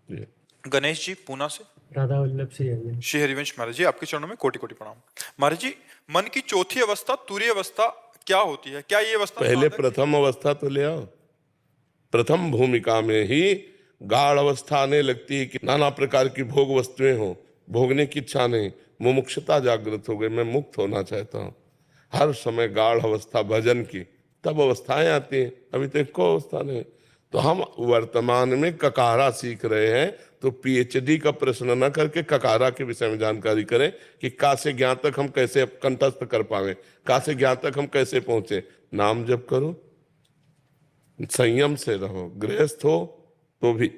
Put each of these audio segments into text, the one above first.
जी। गणेश जी पूना से। राधा वल्लभ से है। श्री हरिवंश महाराज जी, आपके चरणों में कोटि कोटि प्रणाम। महाराज जी, मन की चौथी अवस्था तुरीय अवस्था क्या होती है? क्या ये अवस्था पहले साधक प्रथम अवस्था तो ले आओ। प्रथम भूमिका में ही गाढ़ अवस्था आने लगती है कि नाना प्रकार की भोग वस्तुएं हो, भोगने की इच्छा नहीं, मुमुक्षुता जागृत हो गई, मैं मुक्त होना चाहता हूँ। हर समय गाढ़ अवस्था भजन की, तब अवस्थाएं आती हैं। अभी तो एको अवस्था नहीं। तो हम वर्तमान में ककारा सीख रहे हैं, तो पीएचडी का प्रश्न न करके ककारा के विषय में जानकारी करें कि का से ज्ञान तक हम कैसे कंठस्थ कर पावे, का से ज्ञान तक हम कैसे पहुंचे। नाम जप करो, संयम से रहो, गृहस्थ हो तो भी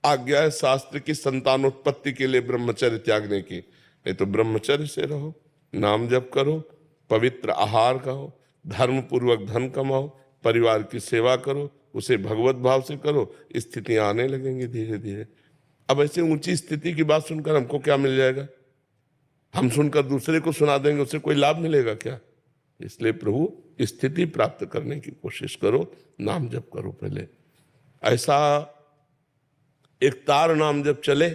आज्ञा है शास्त्र की संतानोत्पत्ति के लिए ब्रह्मचर्य त्यागने की, नहीं तो ब्रह्मचर्य से रहो। नाम जप करो, पवित्र आहार खाओ, धर्म पूर्वक धन कमाओ, परिवार की सेवा करो, उसे भगवत भाव से करो, स्थितियां आने लगेंगी धीरे धीरे। अब ऐसे ऊंची स्थिति की बात सुनकर हमको क्या मिल जाएगा? हम सुनकर दूसरे को सुना देंगे, उससे कोई लाभ मिलेगा क्या? इसलिए प्रभु स्थिति प्राप्त करने की कोशिश करो, नाम जप करो। पहले ऐसा एक तार नाम जप चले,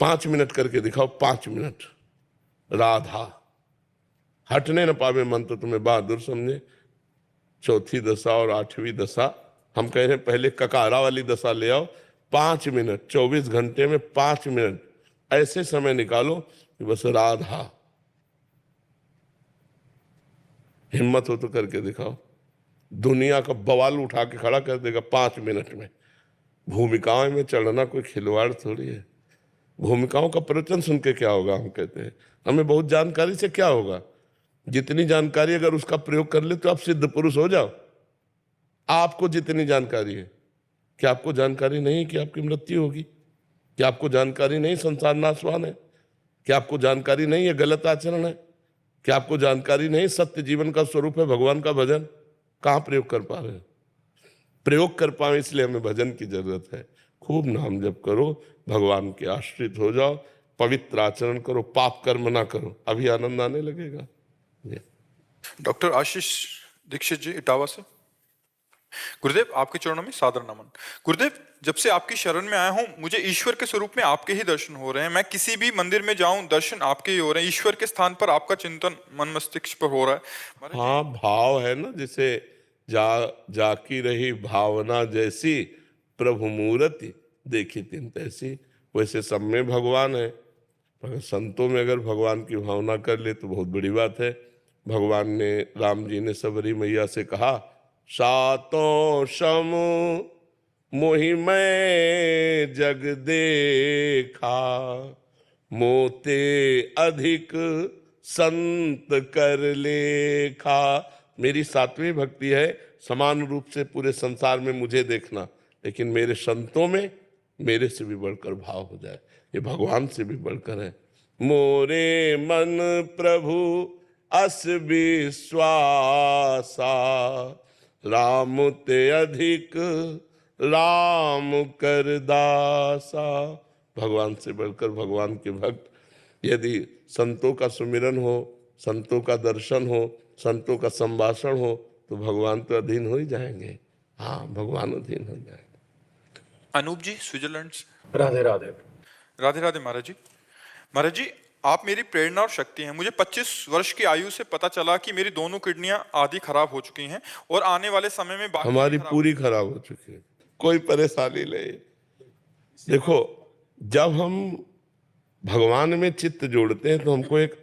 5 मिनट करके दिखाओ, 5 मिनट। राधा हटने न पावे मन तो तुम्हें बहादुर समझे। चौथी दशा और 8वीं दशा, हम कह रहे हैं पहले ककारा वाली दशा ले आओ। 5 मिनट, 24 घंटे में 5 मिनट ऐसे समय निकालो कि बस राधा। हिम्मत हो तो करके दिखाओ, दुनिया का बवाल उठा के खड़ा कर देगा 5 मिनट में। भूमिकाओं में चढ़ना कोई खिलवाड़ थोड़ी है। भूमिकाओं का प्रवचन सुन के क्या होगा? हम कहते हैं हमें बहुत जानकारी से क्या होगा? जितनी जानकारी अगर उसका प्रयोग कर ले तो आप सिद्ध पुरुष हो जाओ। आपको जितनी जानकारी है, क्या आपको जानकारी नहीं कि आपकी मृत्यु होगी? क्या आपको जानकारी नहीं संसार नाशवान है? क्या आपको जानकारी नहीं है गलत आचरण है? क्या आपको जानकारी नहीं सत्य जीवन का स्वरूप है भगवान का भजन? कहाँ प्रयोग कर पा रहे हैं? प्रयोग कर पाए इसलिए हमें भजन की जरूरत है। खूब नाम जप करो, भगवान के आश्रित हो जाओ, पवित्र आचरण करो, पाप कर्म ना करो, अभी आनंद आने लगेगा। डॉक्टर आशीष दीक्षित जी इटावा से। गुरुदेव, आपके चरणों में सादर नमन। गुरुदेव, जब से आपकी शरण में आया हूं, मुझे ईश्वर के स्वरूप में आपके ही दर्शन हो रहे हैं। मैं किसी भी मंदिर में जाऊं, दर्शन आपके ही हो रहे हैं। ईश्वर के स्थान पर आपका चिंतन मन मस्तिष्क पर हो रहा है। हाँ, भाव है ना, जैसे जाकी रही भावना जैसी, प्रभु मूर्ति देखी तिन तैसी। वैसे सब में भगवान है, मगर संतों में अगर भगवान की भावना कर ले तो बहुत बड़ी बात है। भगवान ने, राम जी ने सबरी मैया से कहा, सातों सम मोहि मैं जग देखा, मोते अधिक संत कर लेखा। मेरी 7वीं भक्ति है समान रूप से पूरे संसार में मुझे देखना, लेकिन मेरे संतों में मेरे से भी बढ़कर भाव हो जाए, ये भगवान से भी बढ़कर है। मोरे मन प्रभु अस विश्वासा, राम ते अधिक राम कर दासा। भगवान से बढ़कर भगवान के भक्त, यदि संतों का सुमिरन हो, संतों का दर्शन हो, संतों का संभाषण हो, तो भगवान तो अधीन हो ही जाएंगे। हाँ, भगवान अधीन हो जाएंगे। अनूप जी स्विट्जरलैंड से। राधे राधे। राधे राधे महाराज जी। महाराज जी, आप मेरी प्रेरणा और शक्ति हैं। मुझे 25 वर्ष की आयु से पता चला कि मेरी दोनों किडनियां आधी खराब हो चुकी हैं और आने वाले समय में बाकी हमारी पूरी खराब हो चुकी है, कोई परेशानी नहीं। देखो, जब हम भगवान में चित्त जोड़ते हैं तो हमको एक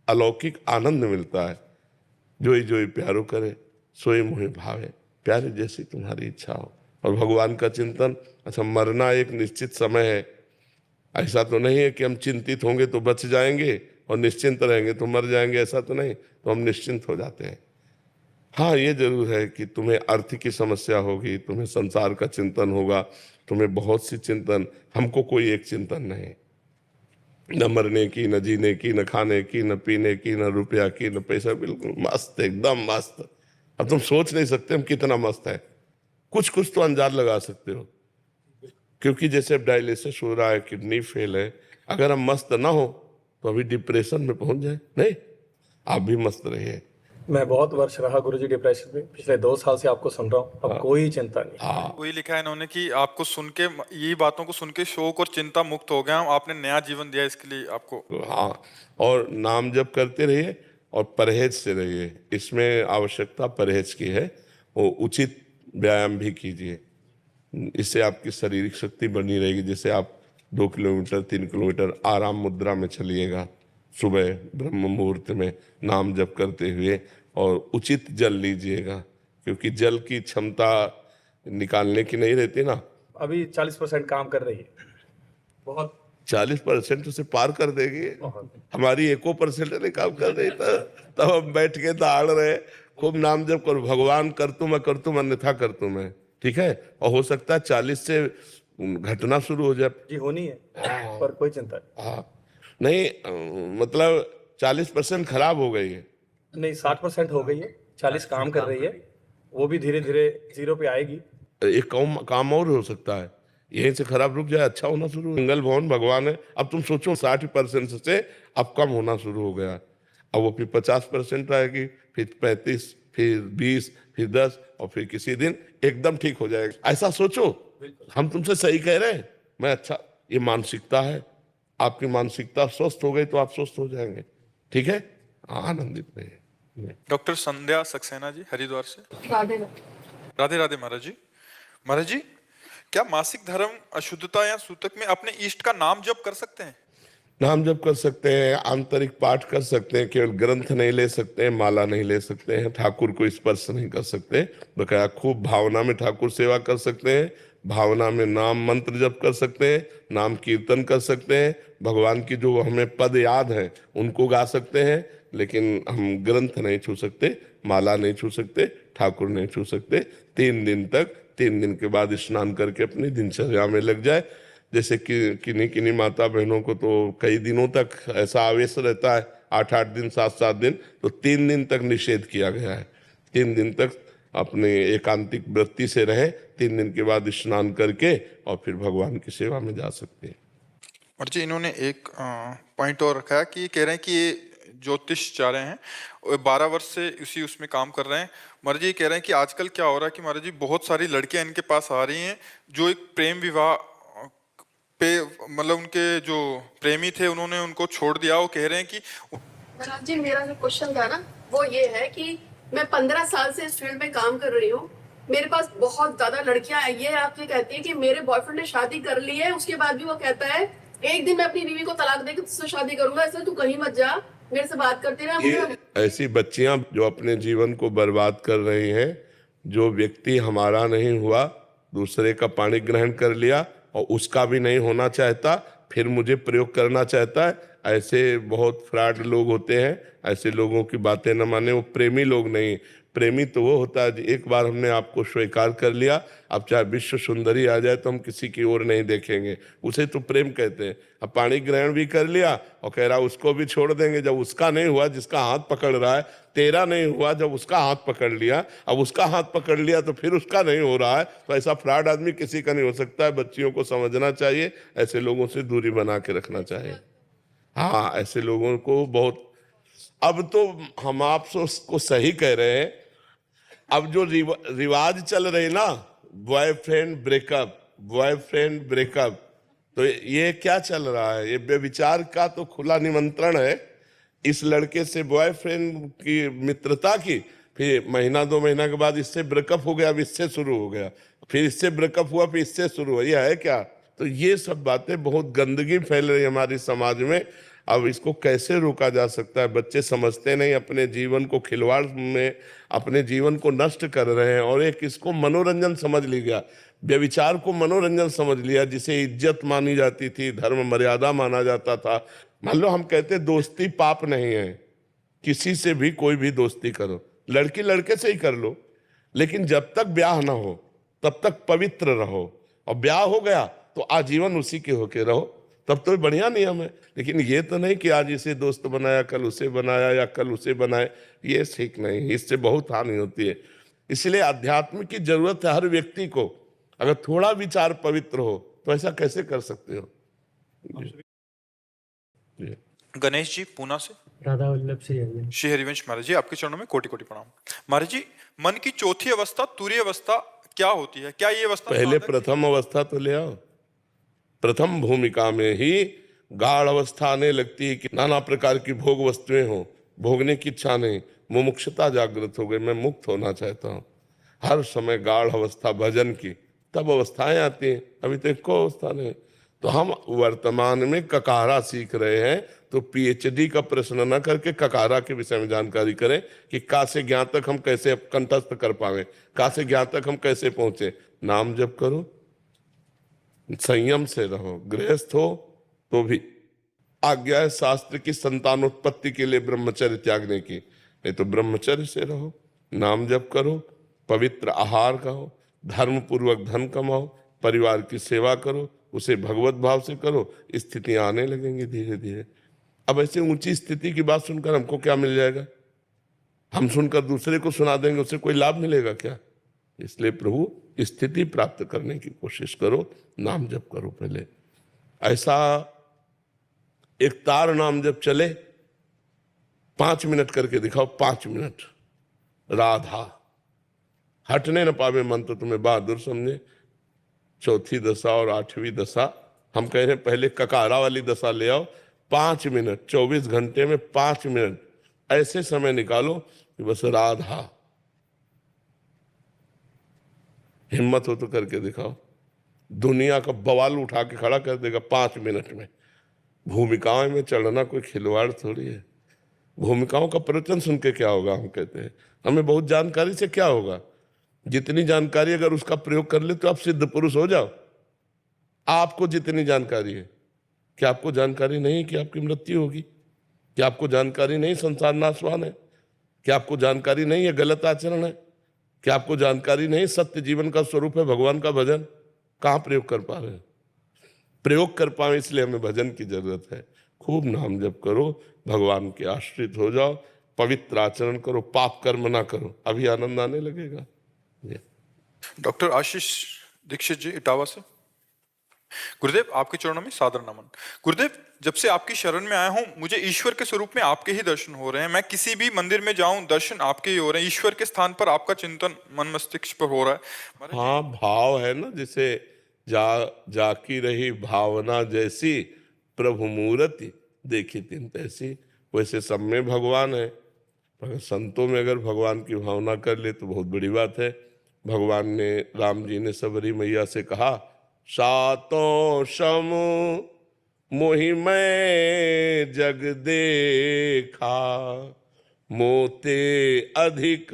अलौकिक आनंद मिलता है। जोई जोई प्यारो करे, सोई मोहि भावे, प्यारे जैसी तुम्हारी इच्छा हो। और भगवान का चिंतन, अच्छा मरना एक निश्चित समय है, ऐसा तो नहीं है कि हम चिंतित होंगे तो बच जाएंगे और निश्चिंत रहेंगे तो मर जाएंगे, ऐसा तो नहीं। तो हम निश्चिंत हो जाते हैं। हाँ, ये जरूर है कि तुम्हें अर्थ की समस्या होगी, तुम्हें संसार का चिंतन होगा, तुम्हें बहुत सी चिंतन। हमको कोई एक चिंतन नहीं, न मरने की, न जीने की, न खाने की, न पीने की, न रुपया की, न पैसा। बिल्कुल मस्त, एकदम मस्त। अब तुम सोच नहीं सकते हम कितना मस्त है। कुछ कुछ तो अंदाज लगा सकते हो, क्योंकि जैसे अब डायलिसिस हो रहा है, किडनी फेल है, अगर हम मस्त ना हो तो अभी डिप्रेशन में पहुंच जाए। नहीं, आप भी मस्त रहिए, मैं बहुत वर्ष रहा गुरुजी डिप्रेशन में, पिछले 2 साल से आपको सुन रहा हूँ, अब कोई चिंता नहीं। हाँ वही लिखा है इन्होंने कि आपको सुन के, यही बातों को सुन के शोक और चिंता मुक्त हो गया हूं, आपने नया जीवन दिया, इसके लिए आपको। हाँ, और नाम जप करते रहिए और परहेज से रहिए। इसमें आवश्यकता परहेज की है, वो उचित व्यायाम भी कीजिए, इससे आपकी शारीरिक शक्ति बनी रहेगी। जैसे आप 2 किलोमीटर 3 किलोमीटर आराम मुद्रा में चलिएगा सुबह ब्रह्म मुहूर्त में नाम जप करते हुए, और उचित जल लीजिएगा, क्योंकि जल की क्षमता निकालने की नहीं रहती ना। अभी 40% काम कर रही है, बहुत 40% उसे पार कर देगी। हमारी 1% नहीं काम कर रही, तब हम बैठ के दहाड़ रहे। खूब नाम जप करो, भगवान कर तुम अन्यथा कर तुम है, ठीक है। और हो सकता है 40 से घटना शुरू हो जाए। जी होनी है, पर कोई चिंता नहीं। हाँ नहीं, मतलब 40% खराब हो गई है। नहीं, 60% हो गई है, 40 काम कर रही है, वो भी धीरे धीरे 0 पे आएगी। एक काम और हो सकता है, यहीं से खराब रुक जाए, अच्छा होना शुरू हो। मंगल भवन भगवान है। अब तुम सोचो 60% से अब कम होना शुरू हो गया, अब वो फिर 50% आएगी, फिर 35, फिर 20, फिर 10, और फिर किसी दिन एकदम ठीक हो जाएगा। ऐसा सोचो, हम तुमसे सही कह रहे हैं। मैं अच्छा, ये मानसिकता है, आपकी मानसिकता स्वस्थ हो गई तो आप स्वस्थ हो जाएंगे, ठीक है। आनंदित रहिए। डॉक्टर संध्या सक्सेना जी, हरिद्वार से। राधे राधे राधे महाराज जी। महाराज जी, क्या मासिक धर्म, अशुद्धता या सूतक में अपने इष्ट का नाम जप कर सकते हैं? नाम जप कर सकते हैं, आंतरिक पाठ कर सकते हैं, केवल ग्रंथ नहीं ले सकते हैं, माला नहीं ले सकते हैं, ठाकुर को स्पर्श नहीं कर सकते। बकाया खूब भावना में ठाकुर सेवा कर सकते हैं, भावना में नाम मंत्र जप कर सकते हैं, नाम कीर्तन कर सकते हैं, भगवान की जो हमें पद याद है उनको गा सकते हैं। लेकिन हम ग्रंथ नहीं छू सकते, माला नहीं छू सकते, ठाकुर नहीं छू सकते। 3 दिन तक, 3 दिन के बाद स्नान करके अपनी दिनचर्या में लग जाए। जैसे कि किन्हीं किन्हीं माता बहनों को तो कई दिनों तक ऐसा आवेश रहता है, 8-8 दिन 7-7 दिन, तो 3 दिन तक निषेध किया गया है। 3 दिन तक अपने एकांतिक वृत्ति से रहे, 3 दिन के बाद स्नान करके और फिर भगवान की सेवा में जा सकते हैं। और जी इन्होंने एक पॉइंट और रखा है कि कह रहे हैं कि ये ज्योतिष जा रहे हैं और 12 वर्ष से उसी उसमें काम कर रहे हैं। महाराज जी कह रहे हैं कि आजकल क्या हो रहा है कि महाराज जी बहुत सारी लड़कियां इनके पास आ रही हैं जो एक प्रेम विवाह पे, मतलब उनके जो प्रेमी थे उन्होंने उनको छोड़ दिया। वो कह रहे हैं कि महाराज जी, मेरा जो क्वेश्चन था ना वो ये है कि मैं 15 साल से इस फील्ड में काम कर रही हूँ, मेरे पास बहुत ज्यादा लड़कियां ये आके कहती है कि मेरे बॉयफ्रेंड ने शादी कर ली है, उसके बाद भी वो कहता है एक दिन मैं अपनी बीवी को तलाक देकर तुझसे शादी करूंगा, इसलिए तू कहीं मत जा, मेरे से बात करती रहा। ऐसी बच्चियां जो अपने जीवन को बर्बाद कर रही हैं, जो व्यक्ति हमारा नहीं हुआ दूसरे का पाणी ग्रहण कर लिया और उसका भी नहीं होना चाहता, फिर मुझे प्रयोग करना चाहता है, ऐसे बहुत फ्रॉड लोग होते हैं। ऐसे लोगों की बातें न माने, वो प्रेमी लोग नहीं। प्रेमी तो वो होता है एक बार हमने आपको स्वीकार कर लिया, अब चाहे विश्व सुंदरी आ जाए तो हम किसी की ओर नहीं देखेंगे, उसे तो प्रेम कहते हैं। अब पाणी ग्रहण भी कर लिया और कह रहा उसको भी छोड़ देंगे, जब उसका नहीं हुआ जिसका हाथ पकड़ रहा है, तेरा नहीं हुआ जब उसका हाथ पकड़ लिया, अब उसका हाथ पकड़ लिया तो फिर उसका नहीं हो रहा है, तो ऐसा फ्रॉड आदमी किसी का नहीं हो सकता है। बच्चियों को समझना चाहिए, ऐसे लोगों से दूरी बना के रखना चाहिए। हाँ, ऐसे लोगों को बहुत, अब तो हम आपसे उसको सही कह रहे हैं, अब जो रिवाज चल रही ना, बॉयफ्रेंड ब्रेकअप, बॉयफ्रेंड ब्रेकअप, तो ये क्या चल रहा है? ये व्यभिचार का तो खुला निमंत्रण है। इस लड़के से बॉयफ्रेंड की मित्रता की, फिर महीना 2 महीना के बाद इससे ब्रेकअप हो गया, अब इससे शुरू हो गया, फिर इससे ब्रेकअप हुआ, फिर इससे शुरू हुआ, ये है क्या? तो ये सब बातें, बहुत गंदगी फैल रही है हमारे समाज में। अब इसको कैसे रोका जा सकता है? बच्चे समझते नहीं, अपने जीवन को खिलवाड़ में अपने जीवन को नष्ट कर रहे हैं, और एक इसको मनोरंजन समझ लिया, व्यभिचार को मनोरंजन समझ लिया, जिसे इज्जत मानी जाती थी, धर्म मर्यादा माना जाता था। मान लो हम कहते दोस्ती पाप नहीं है, किसी से भी कोई भी दोस्ती करो, लड़की लड़के से ही कर लो, लेकिन जब तक ब्याह ना हो तब तक पवित्र रहो, और ब्याह हो गया तो आजीवन उसी के होके रहो, तब तो बढ़िया नियम है। लेकिन ये तो नहीं कि आज इसे दोस्त बनाया कल उसे बनाया या कल उसे बनाए, ये ठीक नहीं, इससे बहुत हानि होती है। इसलिए अध्यात्म की जरूरत है हर व्यक्ति को। अगर थोड़ा विचार पवित्र हो तो ऐसा कैसे कर सकते हो? गणेश जी पूना से। राधा वल्लभ श्री हरिवंश। श्री हरिवंश महाराज जी, आपके चरणों में कोटि कोटि प्रणाम। महाराज जी, मन की चौथी अवस्था तुरीय अवस्था क्या होती है? क्या ये अवस्था पहले साधक- प्रथम अवस्था तो ले आओ। प्रथम भूमिका में ही गाढ़ अवस्था आने लगती है कि नाना प्रकार की भोग वस्तुएं हो, भोगने की इच्छा नहीं, मुमुक्षुता जागृत हो गई, मैं मुक्त होना चाहता हूँ। हर समय गाढ़ अवस्था भजन की, तब अवस्थाएं आती हैं। अभी तो एक अवस्था नहीं। तो हम वर्तमान में ककारा सीख रहे हैं, तो पीएचडी का प्रश्न न करके ककारा के विषय में जानकारी करें कि का से ज्ञान तक हम कैसे कंठस्थ कर पावे, का से ज्ञान तक हम कैसे पहुंचे। नाम जप करो, संयम से रहो, गृहस्थ हो तो भी आज्ञा है शास्त्र की संतानोत्पत्ति के लिए ब्रह्मचर्य त्यागने की, नहीं तो ब्रह्मचर्य से रहो। नाम जप करो, पवित्र आहार खाओ, धर्म पूर्वक धन कमाओ, परिवार की सेवा करो, उसे भगवत भाव से करो, स्थितियां आने लगेंगी धीरे धीरे। अब ऐसे ऊंची स्थिति की बात सुनकर हमको क्या मिल जाएगा? हम सुनकर दूसरे को सुना देंगे, उससे कोई लाभ मिलेगा क्या? इसलिए प्रभु स्थिति प्राप्त करने की कोशिश करो, नाम जप करो। पहले ऐसा एक तार नाम जप चले, 5 मिनट करके दिखाओ, 5 मिनट। राधा हटने न पावे मन तो तुम्हें बहादुर समझे। चौथी दशा और 8वीं दशा, हम कह रहे हैं पहले ककारा वाली दशा ले आओ। 5 मिनट, 24 घंटे में 5 मिनट ऐसे समय निकालो कि बस राधा। हिम्मत हो तो करके दिखाओ, दुनिया का बवाल उठा के खड़ा कर देगा 5 मिनट में। भूमिकाओं में चढ़ना कोई खिलवाड़ थोड़ी है। भूमिकाओं का प्रवचन सुन के क्या होगा? हम कहते हैं हमें बहुत जानकारी से क्या होगा? जितनी जानकारी अगर उसका प्रयोग कर ले तो आप सिद्ध पुरुष हो जाओ। आपको जितनी जानकारी है, क्या आपको जानकारी नहीं कि आपकी मृत्यु होगी? क्या आपको जानकारी नहीं संसार नाशवान है? क्या आपको जानकारी नहीं है गलत आचरण है? क्या आपको जानकारी नहीं सत्य जीवन का स्वरूप है भगवान का भजन? कहाँ प्रयोग कर पा रहे हैं? प्रयोग कर पाए इसलिए हमें भजन की जरूरत है। खूब नाम जप करो, भगवान के आश्रित हो जाओ, पवित्र आचरण करो, पाप कर्म ना करो, अभी आनंद आने लगेगा। डॉक्टर आशीष दीक्षित जी इटावा से। गुरुदेव, आपके चरणों में सादर नमन। गुरुदेव, जब से आपकी शरण में आया हूं, मुझे ईश्वर के स्वरूप में आपके ही दर्शन हो रहे हैं। मैं किसी भी मंदिर में जाऊं, दर्शन आपके ही हो रहे हैं। ईश्वर के स्थान पर आपका चिंतन मन मस्तिष्क पर हो रहा है। हाँ, भाव है ना, जिसे जाकी रही भावना जैसी, प्रभु मूर्ति देखी तिन तैसी। वैसे सब में भगवान है, मगर संतों में अगर भगवान की भावना कर ले तो बहुत बड़ी बात है। भगवान ने, राम जी ने सबरी मैया से कहा, सातों सम मोहि मैं जग देखा, मोते अधिक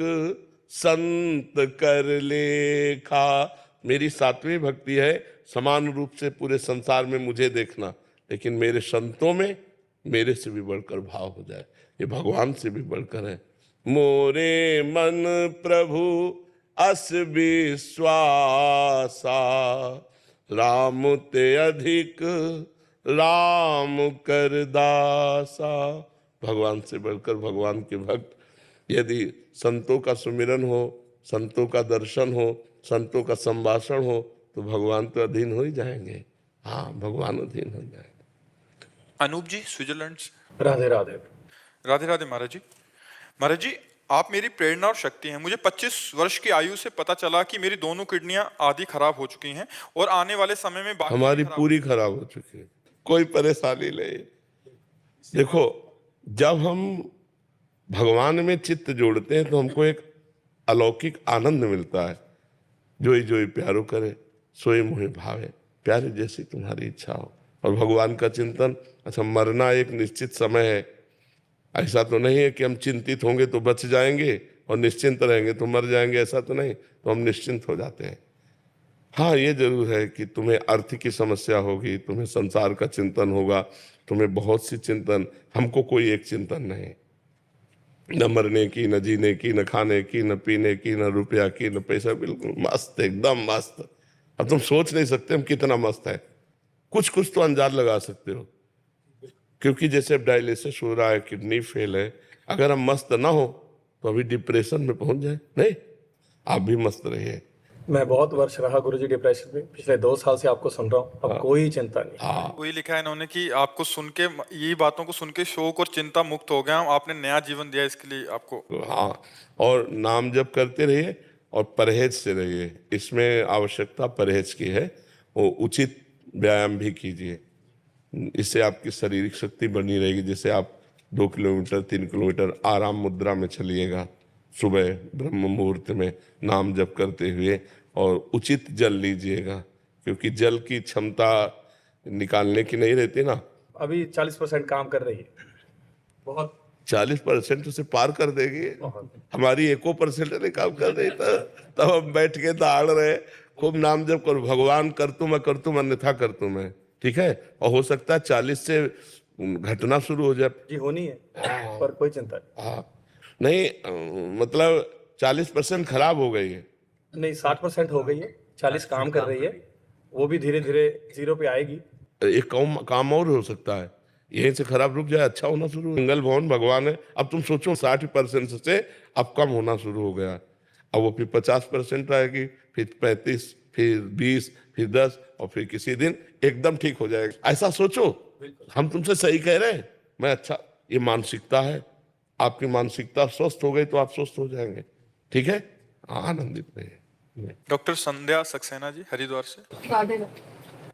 संत कर लेखा। मेरी 7वीं भक्ति है समान रूप से पूरे संसार में मुझे देखना, लेकिन मेरे संतों में मेरे से भी बढ़कर भाव हो जाए, ये भगवान से भी बढ़कर है। मोरे मन प्रभु अस विश्वासा, राम ते अधिक राम कर दासा। भगवान से बढ़कर भगवान के भक्त, यदि संतों का सुमिरन हो, संतों का दर्शन हो, संतों का संभाषण हो, तो भगवान तो अधीन हो ही जाएंगे। हाँ, भगवान अधीन हो जाएंगे। अनूप जी स्विट्जरलैंड से। राधे राधे। राधे राधे महाराज जी। महाराज जी, आप मेरी प्रेरणा और शक्ति हैं। मुझे 25 वर्ष की आयु से पता चला कि मेरी दोनों किडनियां आधी खराब हो चुकी हैं और आने वाले समय में बाकी हमारी खराब पूरी खराब हो चुकी है, कोई परेशानी नहीं। देखो, जब हम भगवान में चित्त जोड़ते हैं तो हमको एक अलौकिक आनंद मिलता है। जोई जोई प्यारो करे, सोई मोहि भावे, प्यारे जैसी तुम्हारी इच्छा हो। और भगवान का चिंतन, अच्छा मरना एक निश्चित समय है, ऐसा तो नहीं है कि हम चिंतित होंगे तो बच जाएंगे और निश्चिंत रहेंगे तो मर जाएंगे, ऐसा तो नहीं। तो हम निश्चिंत हो जाते हैं। हाँ, ये जरूर है कि तुम्हें अर्थ की समस्या होगी, तुम्हें संसार का चिंतन होगा, तुम्हें बहुत सी चिंतन। हमको कोई एक चिंतन नहीं, न मरने की, न जीने की, न खाने की, न पीने की, न रुपया की, न पैसा। बिल्कुल मस्त, एकदम मस्त। अब तुम सोच नहीं सकते हम कितना मस्त है। कुछ कुछ तो अंदाज लगा सकते हो, क्योंकि जैसे डायलिसिस हो रहा है, किडनी फेल है, अगर हम मस्त ना हो तो अभी डिप्रेशन में पहुंच जाए। नहीं, आप भी मस्त रहिए, मैं बहुत वर्ष रहा गुरुजी डिप्रेशन में, पिछले 2 साल से आपको सुन रहा हूँ, अब कोई चिंता नहीं। हाँ वही लिखा है इन्होंने कि आपको सुन के, यही बातों को सुन के शोक और चिंता मुक्त हो गया हूं, आपने नया जीवन दिया, इसके लिए आपको। हाँ, और नाम जप करते रहिए और परहेज से रहिए, इसमें आवश्यकता परहेज की है। वो उचित व्यायाम भी कीजिए, इससे आपकी शारीरिक शक्ति बनी रहेगी। जैसे आप 2 किलोमीटर 3 किलोमीटर आराम मुद्रा में चलिएगा सुबह ब्रह्म मुहूर्त में नाम जप करते हुए, और उचित जल लीजिएगा, क्योंकि जल की क्षमता निकालने की नहीं रहती ना। अभी 40% काम कर रही है, बहुत 40% उसे पार कर देगी। हमारी 1% नहीं काम कर रही, तब हम बैठ के दहाड़ रहे। खूब नाम जप करो, भगवान कर तुम अन्यथा कर तुम है, ठीक है। और हो सकता है 40 से घटना शुरू हो जाए। जी होनी है, पर कोई चिंता नहीं। हाँ नहीं, मतलब 40% खराब हो गई है। नहीं, 60% हो गई है, 40 काम कर रही है, वो भी धीरे धीरे 0 पे आएगी। एक काम और हो सकता है, यहीं से खराब रुक जाए, अच्छा होना शुरू। मंगल भवन भगवान है। अब तुम सोचो 60% से अब कम होना शुरू हो गया, अब वो फिर 50% आएगी, फिर 35, फिर 20, फिर 10, और फिर किसी दिन एकदम ठीक हो जाएगा। ऐसा सोचो, हम तुमसे सही कह रहे हैं। मैं अच्छा, ये मानसिकता है, आपकी मानसिकता स्वस्थ हो गई तो आप स्वस्थ हो जाएंगे, ठीक है। आनंदित रहिए। डॉक्टर संध्या सक्सेना जी, हरिद्वार से। राधे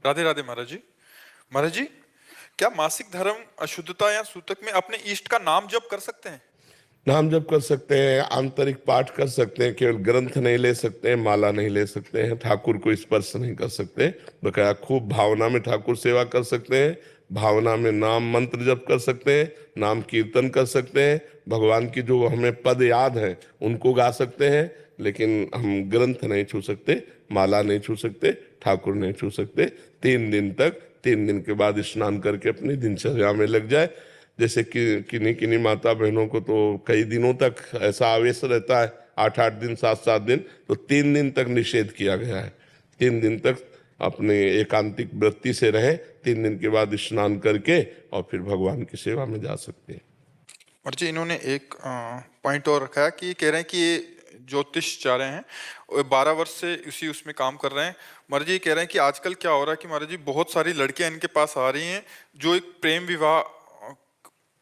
राधे राधे महाराज जी। महाराज जी, क्या मासिक धर्म, अशुद्धता या सूतक में अपने इष्ट का नाम जप कर सकते हैं? नाम जप कर सकते हैं, आंतरिक पाठ कर सकते हैं, केवल ग्रंथ नहीं ले सकते हैं, माला नहीं ले सकते हैं, ठाकुर को स्पर्श नहीं कर सकते। बकाया खूब भावना में ठाकुर सेवा कर सकते हैं, भावना में नाम मंत्र जप कर सकते हैं, नाम कीर्तन कर सकते हैं, भगवान की जो हमें पद याद है उनको गा सकते हैं। लेकिन हम ग्रंथ नहीं छू सकते, माला नहीं छू सकते, ठाकुर नहीं छू सकते। 3 दिन तक, 3 दिन के बाद स्नान करके अपनी दिनचर्या में लग जाए। जैसे कि किन्हीं माता बहनों को तो कई दिनों तक ऐसा आवेश रहता है, 8-8 दिन 7-7 दिन, तो 3 दिन तक निषेध किया गया है। 3 दिन तक अपने एकांतिक वृत्ति से रहें, 3 दिन के बाद स्नान करके और फिर भगवान की सेवा में जा सकते हैं। और जी इन्होंने एक पॉइंट और रखा है कि कह रहे हैं कि ये ज्योतिष चाह रहे हैं, 12 वर्ष से उसी उसमें काम कर रहे हैं। महाराज जी कह रहे हैं कि आजकल क्या हो रहा है कि महाराज जी बहुत सारी लड़कियां इनके पास आ रही हैं जो एक प्रेम विवाह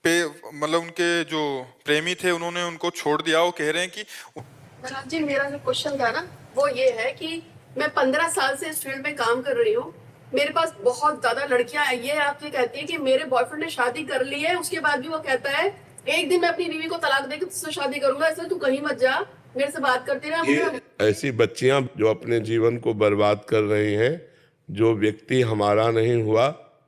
पे, मतलब उनके जो प्रेमी थे उन्होंने उनको छोड़ दिया। वो कह रहे हैं कि महाराज जी, मेरा जो क्वेश्चन था ना वो ये है कि मैं 15 साल से इस फील्ड में काम कर रही हूँ, मेरे पास बहुत ज्यादा लड़कियां ये आके कहती है कि मेरे बॉयफ्रेंड ने शादी कर ली है, उसके बाद भी वो कहता है एक दिन मैं अपनी बीवी को तलाक देकर तुझसे शादी करूंगा, इसलिए तू कहीं मत जा, मेरे से बात करती रहा। ऐसी बच्चियां जो अपने जीवन को बर्बाद कर रही हैं, जो व्यक्ति हमारा नहीं हुआ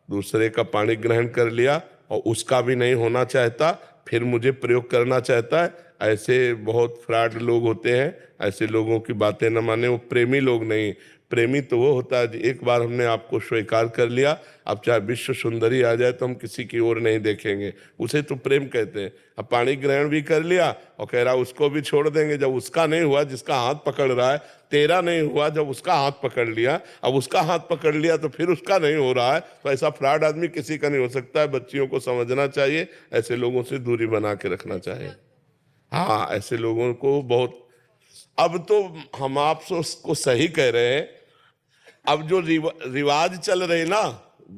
दूसरे का पाणी ग्रहण कर लिया और उसका भी नहीं होना चाहता, फिर मुझे प्रयोग करना चाहता है, ऐसे बहुत फ्रॉड लोग होते हैं। ऐसे लोगों की बातें न माने, वो प्रेमी लोग नहीं। प्रेमी तो वो होता है एक बार हमने आपको स्वीकार कर लिया, अब चाहे विश्व सुंदरी आ जाए तो हम किसी की ओर नहीं देखेंगे, उसे तो प्रेम कहते हैं। अब पाणी ग्रहण भी कर लिया और कह रहा उसको भी छोड़ देंगे, जब उसका नहीं हुआ जिसका हाथ पकड़ रहा है, तेरा नहीं हुआ जब उसका हाथ पकड़ लिया, अब उसका हाथ पकड़ लिया तो फिर उसका नहीं हो रहा है, तो ऐसा फ्रॉड आदमी किसी का नहीं हो सकता है। बच्चियों को समझना चाहिए, ऐसे लोगों से दूरी बना के रखना चाहिए। हाँ, ऐसे लोगों को बहुत, अब तो हम आपसे उसको सही कह रहे हैं, अब जो रिवाज चल रहे ना,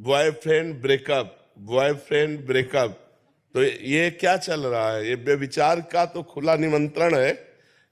बॉयफ्रेंड ब्रेकअप, बॉयफ्रेंड ब्रेकअप, तो ये क्या चल रहा है? ये व्यभिचार का तो खुला निमंत्रण है।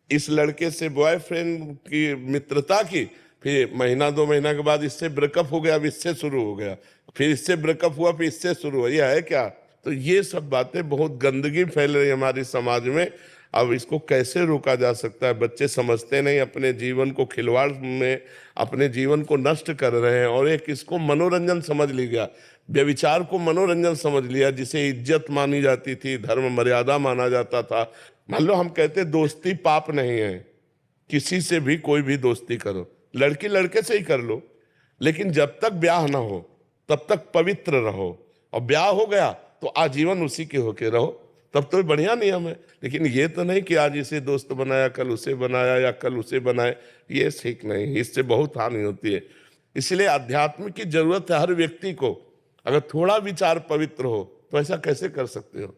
इस लड़के से बॉयफ्रेंड की मित्रता की, फिर महीना 2 महीना के बाद इससे ब्रेकअप हो गया, अब इससे शुरू हो गया, फिर इससे ब्रेकअप हुआ, फिर इससे शुरू हुआ, ये है क्या? तो ये सब बातें, बहुत गंदगी फैल रही है हमारे समाज में। अब इसको कैसे रोका जा सकता है? बच्चे समझते नहीं, अपने जीवन को खिलवाड़ में अपने जीवन को नष्ट कर रहे हैं। और एक इसको मनोरंजन समझ लिया, व्यभिचार को मनोरंजन समझ लिया, जिसे इज्जत मानी जाती थी, धर्म मर्यादा माना जाता था। मान लो हम कहते दोस्ती पाप नहीं है, किसी से भी कोई भी दोस्ती करो, लड़की लड़के से ही कर लो, लेकिन जब तक ब्याह ना हो तब तक पवित्र रहो, और ब्याह हो गया तो आजीवन उसी के होके रहो, तब तो बढ़िया नियम है। लेकिन ये तो नहीं कि आज इसे दोस्त बनाया, कल उसे बनाया, या कल उसे बनाए, ये ठीक नहीं, इससे बहुत हानि होती है। इसलिए अध्यात्म की जरूरत है हर व्यक्ति को। अगर थोड़ा विचार पवित्र हो तो ऐसा कैसे कर सकते हो?